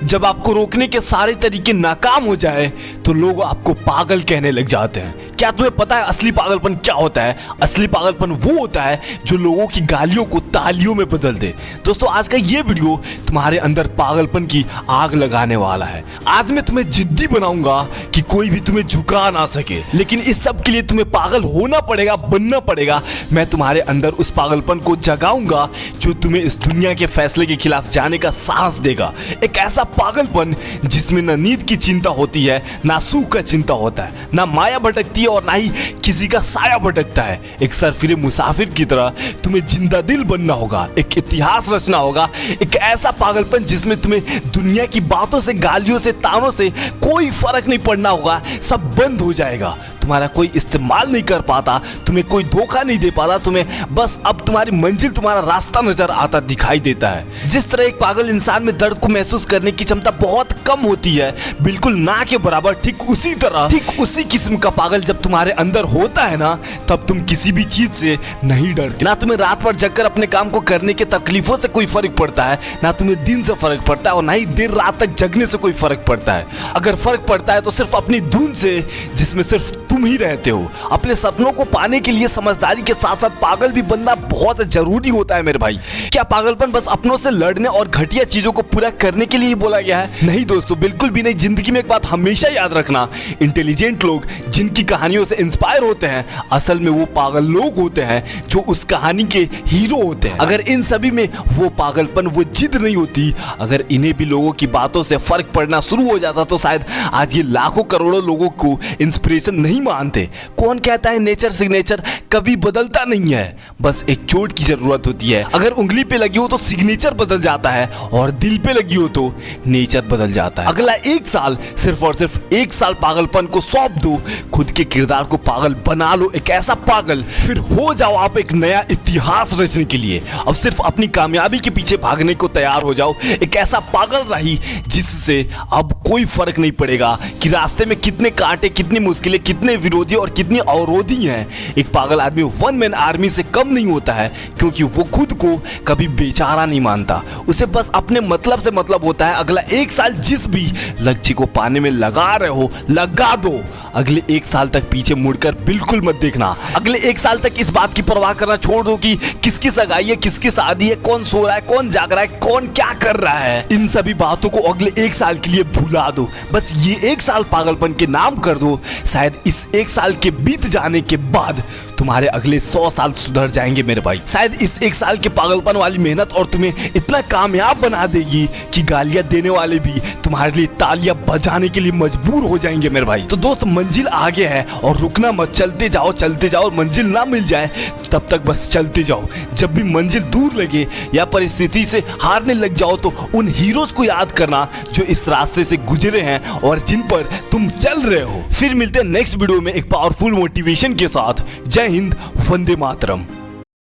जब आपको रोकने के सारे तरीके नाकाम हो जाए तो लोग आपको पागल कहने लग जाते हैं। क्या तुम्हें पता है असली पागलपन क्या होता है? असली पागलपन वो होता है जो लोगों की गालियों को तालियों में बदल दे। दोस्तों, आज का ये वीडियो तुम्हारे अंदर पागलपन की आग लगाने वाला है। आज मैं तुम्हें जिद्दी बनाऊंगा कि कोई भी तुम्हें झुका ना सके, लेकिन इस सब के लिए तुम्हें पागल होना पड़ेगा, बनना पड़ेगा। मैं तुम्हारे अंदर उस पागलपन को जगाऊंगा जो तुम्हें इस दुनिया के फैसले के खिलाफ जाने का साहस देगा। एक ऐसा पागलपन जिसमें ना नींद की चिंता होती है, ना सुख का चिंता होता है, ना माया भटकती है और ना ही किसी का साया भटकता है। एक सरफिरे मुसाफिर की तरह तुम्हें जिंदा दिल बनना होगा, एक इतिहास रचना होगा। एक ऐसा पागलपन जिसमें तुम्हें दुनिया की बातों से, गालियों से, तानों से कोई फर्क नहीं पड़ना होगा। सब बंद हो जाएगा। तुम्हारा कोई इस्तेमाल नहीं कर पाता, तुम्हें कोई धोखा नहीं दे पाता, तुम्हें बस अब तुम्हारी मंजिल, तुम्हारा रास्ता नजर आता दिखाई देता है। जिस तरह एक पागल इंसान में दर्द को महसूस करने की क्षमता बहुत कम होती है, बिल्कुल ना के बराबर, ठीक उसी तरह, ठीक उसी किस्म का पागल जब तुम्हारे अंदर होता है ना, तब तुम किसी भी चीज से नहीं डरते। ना तुम्हें रात भर जगकर अपने काम को करने के तकलीफों से कोई फर्क पड़ता है, ना तुम्हें दिन से फर्क पड़ता है और ना ही देर रात तक जगने से कोई फर्क पड़ता है। अगर फर्क पड़ता है तो सिर्फ अपनी धुन से, जिसमें सिर्फ तुम ही रहते हो। अपने सपनों को पाने के लिए समझदारी के साथ साथ पागल भी बनना बहुत जरूरी होता है मेरे भाई। क्या पागलपन बस अपनों से लड़ने और घटिया चीजों को पूरा करने के लिए ही बोला गया है? नहीं दोस्तों, बिल्कुल भी नहीं। जिंदगी में एक बात हमेशा याद रखना, इंटेलिजेंट लोग जिनकी कहानियों से इंस्पायर होते हैं, असल में वो पागल लोग होते हैं जो उस कहानी के हीरो होते हैं। अगर इन सभी में वो पागलपन, वो जिद नहीं होती, अगर इन्हें भी लोगों की बातों से फर्क पड़ना शुरू हो जाता तो शायद आज ये लाखों करोड़ों लोगों को इंस्पिरेशन नहीं मानते। कौन कहता है नेचर सिग्नेचर कभी बदलता नहीं है? बस एक चोट की जरूरत होती है। अगर उंगली पे लगी हो तो सिग्नेचर बदल जाता है और दिल पे लगी हो तो नेचर बदल जाता है। अगला एक साल सिर्फ और सिर्फ एक साल पागलपन को सौंप दो, खुद के किरदार को पागल बना लो, एक ऐसा पागल, फिर हो जाओ आप एक नया इतिहास रचने के लिए। अब सिर्फ अपनी कामयाबी के पीछे भागने को तैयार हो जाओ। एक ऐसा पागल रही जिससे अब कोई फर्क नहीं पड़ेगा कि रास्ते में कितने कांटे, कितनी मुश्किलें, कितने विरोधी और कितनी अवरोधी हैं। एक पागल आदमी वन मैन आर्मी से कम नहीं होता है, क्योंकि वो खुद को कभी बेचारा नहीं मानता। उसे बस अपने मतलब से मतलब होता है। अगला एक साल जिस भी लक्ष्य को पाने में लगा रहे हो, लगा दो। अगले एक साल तक पीछे मुड़कर बिल्कुल मत देखना। अगले एक साल तक इस बात की परवाह करना छोड़ दो कि किसकी सगाई है, किसकी शादी है, कौन सो रहा है, कौन जाग रहा है, कौन क्या कर रहा है। इन सभी बातों को अगले एक साल के लिए भुला दो। बस ये एक साल पागलपन के नाम कर दो। शायद इस एक साल के बीत जाने के बाद तुम्हारे अगले 100 साल सुधर जाएंगे मेरे भाई। शायद इस एक साल के पागलपन वाली मेहनत और तुम्हें इतना कामयाब बना देगी कि गालियां देने वाले भी तुम्हारे लिए तालियां बजाने के लिए मजबूर हो जाएंगे मेरे भाई। तो दोस्त, मंजिल आगे है और रुकना मत, चलते जाओ, चलते जाओ। मंजिल ना मिल जाए तब तक बस चलते जाओ। जब भी मंजिल दूर लगे या परिस्थिति से हारने लग जाओ तो उन हीरोज को याद करना जो इस रास्ते से गुजरे हैं और जिन पर तुम चल रहे हो। फिर मिलते हैं नेक्स्ट वीडियो में एक पावरफुल मोटिवेशन के साथ। जय हिंद, वंदे मातरम।